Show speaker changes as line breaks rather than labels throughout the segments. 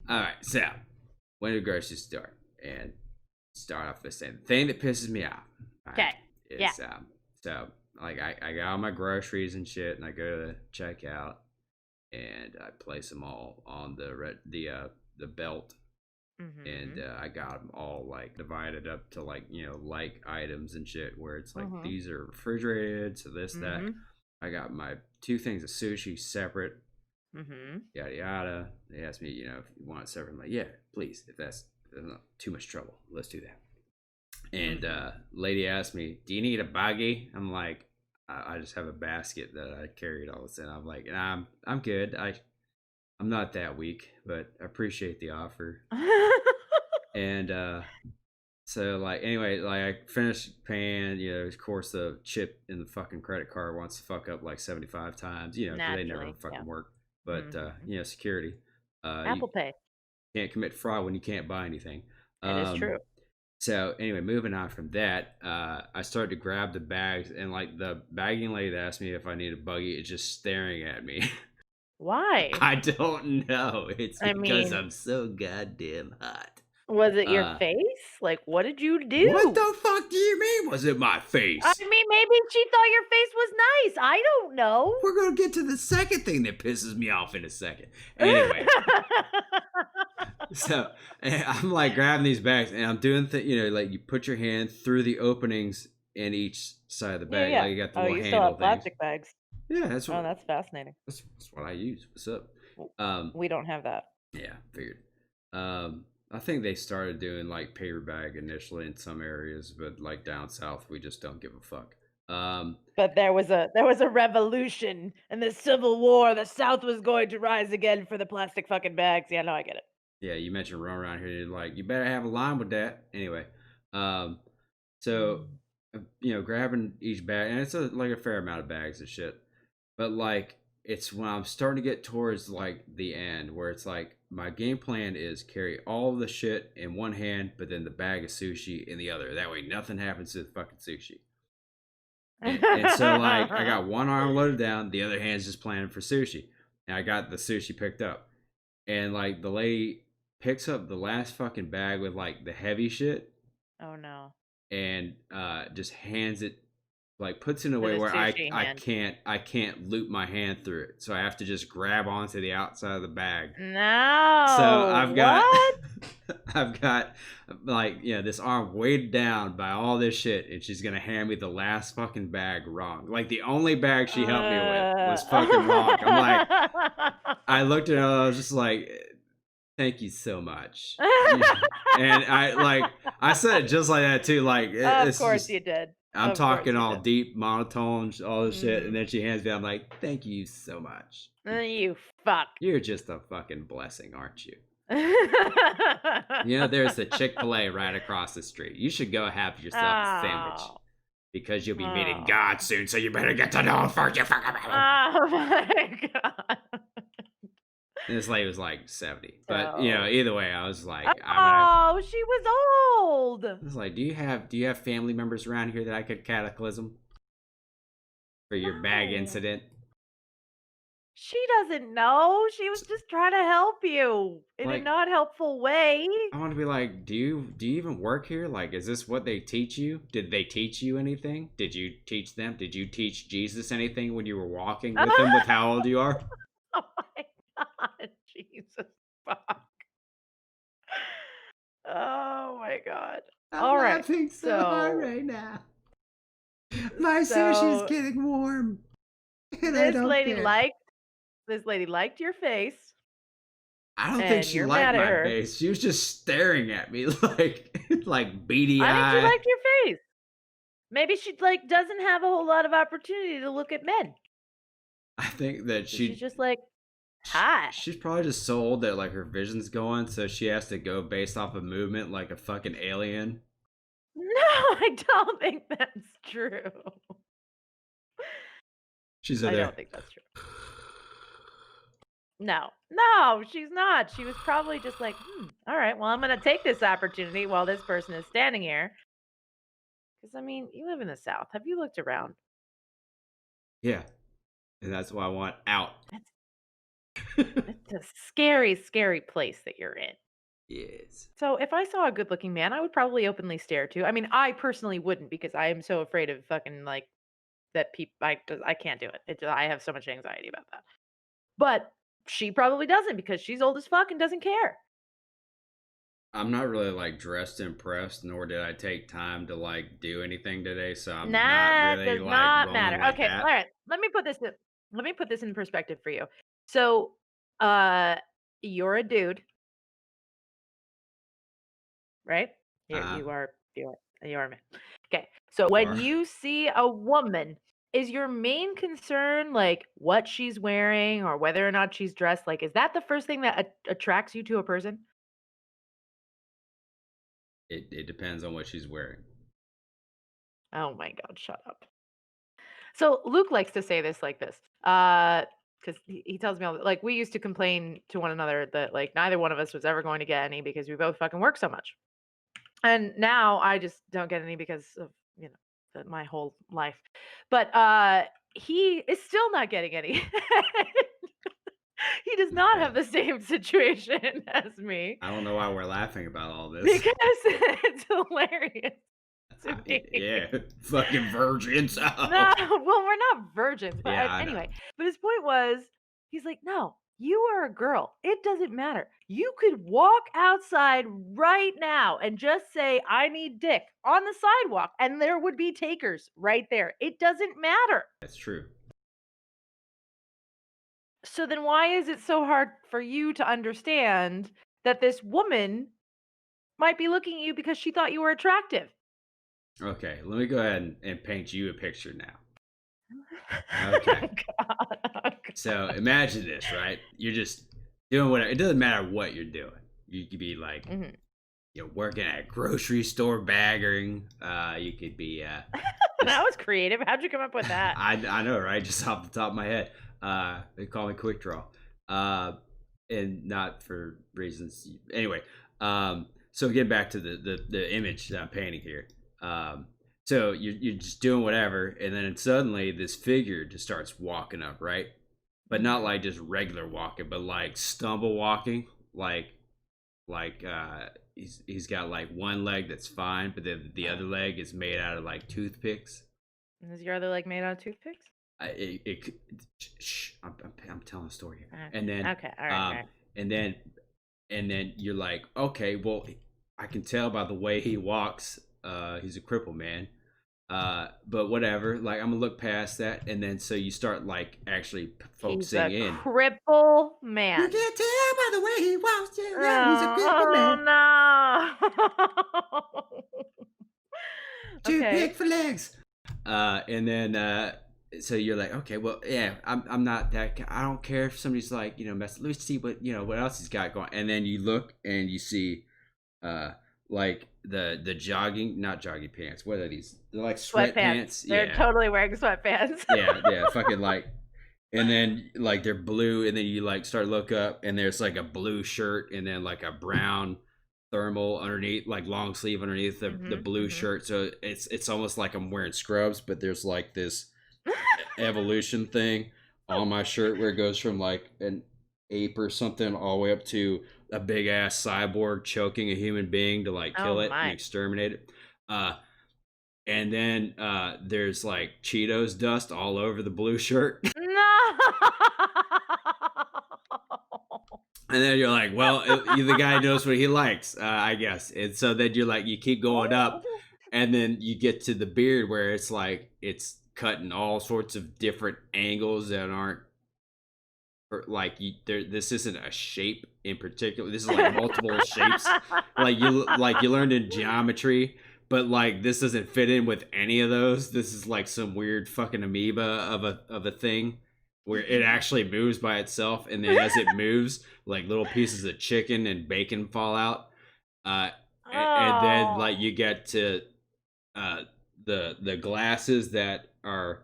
All right, so went to the grocery store and start off with saying the thing that pisses me off. All right,
Okay. Yeah.
is so like I got all my groceries and shit, and I go to checkout and I place them all on the belt, and
Mm-hmm.
I got them all like divided up to like like items and shit where it's like
Mm-hmm.
these are refrigerated, so this that.
Mm-hmm.
I got my two things of sushi separate,
Mm-hmm.
yada yada. They asked me, if you want it separate. I'm like, yeah, please. If that's not too much trouble, let's do that. And
Mm-hmm.
lady asked me, do you need a baggie? I'm like, I just have a basket that I carried all this in. I'm like, nah, I'm good. I'm not that weak, but I appreciate the offer. And so like anyway, like I finished paying, of course the chip in the fucking credit card wants to fuck up like 75 times, because they never
Naturally. Yeah.
fucking work. But
Mm-hmm.
security. You
Apple Pay.
can't commit fraud when you can't buy anything.
It is
Um
true.
so anyway, moving on from that, I started to grab the bags, and like the bagging lady that asked me if I need a buggy is just staring at me.
Why?
I don't know. It's
I
because
mean,
I'm so goddamn hot.
was it your
Uh
face? Like, what did you
what
do?
the fuck do you mean was it my
I
face?
mean, maybe she thought your face was nice. I don't know.
We're gonna get to the second thing that pisses me off in a second. Anyway, so I'm like grabbing these bags and I'm doing like you put your hand through the openings in each side of the
Yeah,
bag,
yeah.
like you got the
Oh,
little
you still
handle
have
things.
plastic bags.
Yeah,
Oh, that's fascinating.
that's what I use. What's up? Um,
We don't have that.
yeah, figured. I think they started doing like paper bag initially in some areas, but like down south, we just don't give a fuck.
But there was a revolution in the Civil War. The South was going to rise again for the plastic fucking bags. Yeah, no, I get it.
yeah, you mentioned run around here, you're like, you better have a line with that. Anyway, um, so
Mm.
grabbing each bag, and it's like a fair amount of bags of shit. But like, it's when I'm starting to get towards like the end where it's like my game plan is carry all the shit in one hand, but then the bag of sushi in the other. That way, nothing happens to the fucking sushi. And so like I got one arm loaded down, the other hand's just planning for sushi. And I got the sushi picked up. And like the lady picks up the last fucking bag with like the heavy shit
Oh no.
and just hands it, like puts it in a
To
way
the
where
sushi
I
hand.
can't I can't loop my hand through it. So I have to just grab onto the outside of the bag. So
No.
I've got
What?
I've got like this arm weighed down by all this shit, and she's gonna hand me the last fucking bag wrong. Like the only bag she helped me with was fucking wrong. I'm like, I looked at her, I was just like, thank you so much. And I said it just like that too. Like
Of
it's
course
just
you did.
I'm
Of course
talking
you
all
did.
deep, monotone, all this shit, and
Mhm.
then she hands me. I'm like, thank you so much.
You fuck.
You're just a fucking blessing, aren't you? There's the Chick-fil-A right across the street. You should go have yourself a sandwich
Oh.
because you'll be meeting
Oh.
God soon. So you better get to know him first. You fucking.
Oh my god.
And this lady was like 70, but
So
either way, I was like, I'm gonna.
oh, she was old.
I was like, do you have family members around here that I could cataclysm for your bag
No.
incident?
She doesn't know. She was just trying to help you in a
Like,
not helpful way.
I want to be like, do you even work here? Like, is this what they teach you? Did they teach you anything? Did you teach them? Did you teach Jesus anything when you were walking with him with how old you are?
Oh my god. Jesus fuck. Oh my god.
I'm
All right.
laughing so hard
So
right now. My sushi's
so
getting warm, and I
this
don't
lady
care.
liked this lady liked your face
I don't think
and
she
you're
liked
mad at
my
her.
face. She was just staring at me like beady
I think she
eye.
liked your face. Maybe she like doesn't have a whole lot of opportunity to look at men.
I think that
So she's just like, hi.
she's probably just so old that like her vision's going, so she has to go based off of movement like a fucking alien.
No, I don't think that's true.
She's
I
there.
don't think that's true. No, no, she's not. She was probably just like, all right, well, I'm going to take this opportunity while this person is standing here. Because, I mean, you live in the South. Have you looked around?
Yeah, and that's why I want out.
That's It's a scary, scary place that you're in.
Yes.
So if I saw a good-looking man, I would probably openly stare too. I mean, I personally wouldn't because I am so afraid of fucking like that people I can't do it. I have so much anxiety about that. But she probably doesn't because she's old as fuck and doesn't care.
I'm not really like dressed impressed, nor did I take time to like do anything today, so I'm not
Nah,
really
does
like
not
rolling
matter.
like
Okay, all
that.
right. Let me put this in perspective for you. So, uh, you're a dude, right?
Uh,
You are a man. Okay. So when
far.
you see a woman, is your main concern like what she's wearing or whether or not she's dressed? Like, is that the first thing that attracts you to a person?
It depends on what she's wearing.
Oh my God, shut up. So Luke likes to say this like this. Because he tells me all like we used to complain to one another that like neither one of us was ever going to get any because we both fucking work so much. And now I just don't get any because of, my whole life. But he is still not getting any. He does not have
Okay.
the same situation as me
I don't know why we're laughing about all this.
because it's hilarious to me.
Yeah, fucking virgins.
No,
Oh.
well, we're not virgins, but,
Yeah, I know.
anyway, but his point was, he's like, "No, you are a girl. It doesn't matter. You could walk outside right now and just say, 'I need dick' on the sidewalk, and there would be takers right there. It doesn't matter.
That's true.
So then why is it so hard for you to understand that this woman might be looking at you because she thought you were attractive?"
Okay, let me go ahead and paint you a picture now.
Oh
Okay.
god, oh
So
god.
imagine this, right? You're just doing whatever. It doesn't matter what you're doing. You could be like,
Mhm.
working at a grocery store baggering. You could be
That
just
was creative. How'd you come up with that?
I know, right? Just off the top of my head. They call me Quick Draw. Uh, and not for reasons. Anyway, so getting back to the image that I'm painting here. Um, so you're just doing whatever, and then suddenly this figure just starts walking up, right? But not
Mhm.
like just regular walking, but like stumble walking, he's got like one leg that's fine, but then the other
Okay.
leg is made out of like toothpicks.
Is your other leg made out of toothpicks?
I'm telling a story here,
Okay.
and then
Okay. All right. All
um,
right.
and then you're like, okay, well, I can tell by the way he walks, he's a crippled man. But whatever, like I'm gonna look past that, and then so you start like actually
He's
focusing
a
in.
cripple
You
man.
can tell by the way he walks, yeah, yeah, he's a crippled man.
Oh, oh no.
Too big
Okay.
for legs. And then so you're like, okay, well, yeah, I'm not that. I don't care if somebody's like, mess. Let's see what else he's got going. And then you look and you see, uh, like the jogging, not jogging pants. What are these? They're like
Sweatpants.
sweatpants.
They're
Yeah,
totally wearing sweatpants.
yeah, fucking like. And then like they're blue, and then you like start to look up, and there's like a blue shirt, and then like a brown thermal underneath, like long sleeve underneath the
Mhm.
blue
Mhm.
shirt. So it's almost like I'm wearing scrubs, but there's like this evolution thing on my shirt where it goes from like an ape or something all the way up to a big ass cyborg choking a human being to like
Oh
kill it and
my.
exterminate it. Uh, and then there's like Cheetos dust all over the blue shirt.
No.
And then you're like, well, the guy knows what he likes, I guess. And so then you're like, you keep going up, and then you get to the beard where it's like it's cutting all sorts of different angles that aren't like you. There, this isn't a shape in particular. This is like multiple shapes. Like you learned in geometry, but like this doesn't fit in with any of those. This is like some weird fucking amoeba of a thing where it actually moves by itself, and then as it moves, like little pieces of chicken and bacon fall out. Uh, and then
Oh.
like you get to uh the glasses that are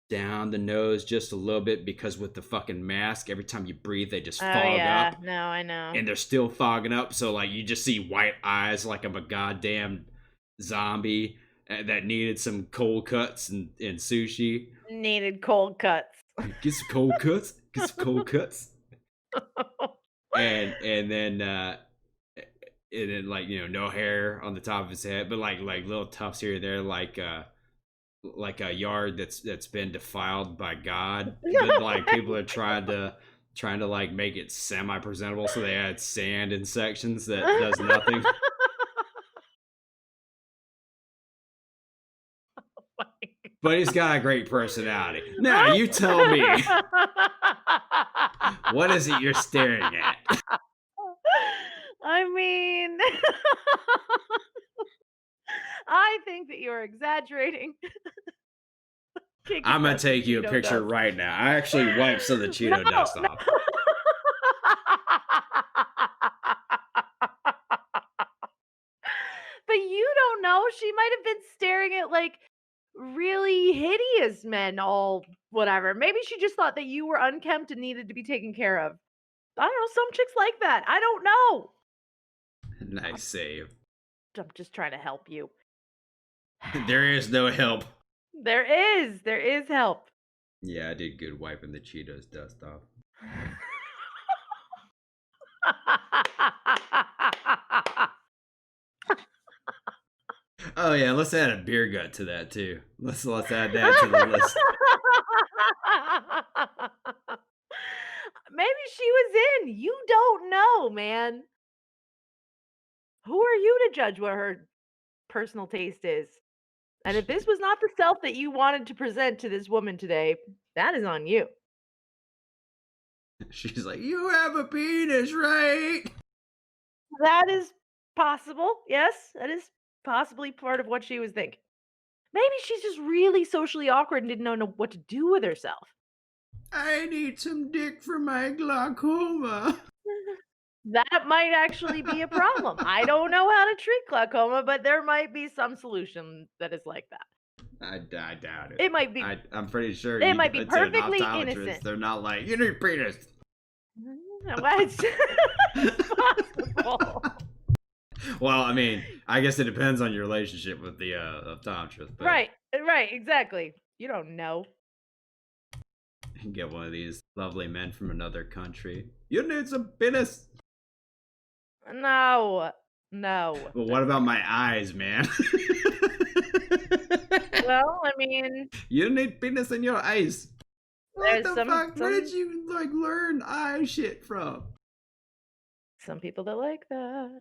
down the nose just a little bit because with the fucking mask, every time you breathe, they just
Oh,
fog
yeah.
up,
No, I know.
and they're still fogging up. So like you just see white eyes like I'm a goddamn zombie that needed some cold cuts and sushi.
Needed cold cuts.
Get some cold cuts. Some cold cuts, and then like no hair on the top of his head, but like little tufts here or there, like a yard that's been defiled by God, but like people are trying to like make it semi presentable, so they add sand in sections that does nothing. But he's got a great personality. Now you tell me, what is it you're staring at?
I mean, I think that you're exaggerating. Kicking
I'm gonna
up the
take you a
Cheeto
picture
dust.
right now. I actually wiped some of the
No,
Cheeto
no.
dust off.
But you don't know. She might have been staring at like really hideous men, all whatever. Maybe she just thought that you were unkempt and needed to be taken care of. I don't know. Some chicks like that. I don't know.
Nice save.
I'm just trying to help you.
There is no help.
There is. There is help.
Yeah, I did good wiping the Cheetos dust off. Oh yeah, let's add a beer gut to that too. Let's add that to the list.
Maybe she was in. You don't know, man. Who are you to judge what her personal taste is? And if this was not the self that you wanted to present to this woman today, that is on you.
She's like, "You have a penis, right?"
That is possible. Yes, that is possibly part of what she was thinking. Maybe she's just really socially awkward and didn't know what to do with herself.
I need some dick for my glaucoma.
That might actually be a problem. I don't know how to treat glaucoma, but there might be some solution that is like that.
I doubt it.
It might be.
I'm pretty sure
It might be
it's an
perfectly
optometrist.
innocent.
They're not like, you need penis.
What? It's possible.
Well, I mean, I guess it depends on your relationship with the optometrist. But
Right, exactly. You don't know.
you can get one of these lovely men from another country. You need some penis.
No, no.
But what about my eyes, man?
Well, I mean,
You need penis in your eyes. What
there's
the
some
fuck? Where did you like learn eye shit from?
some people that like that.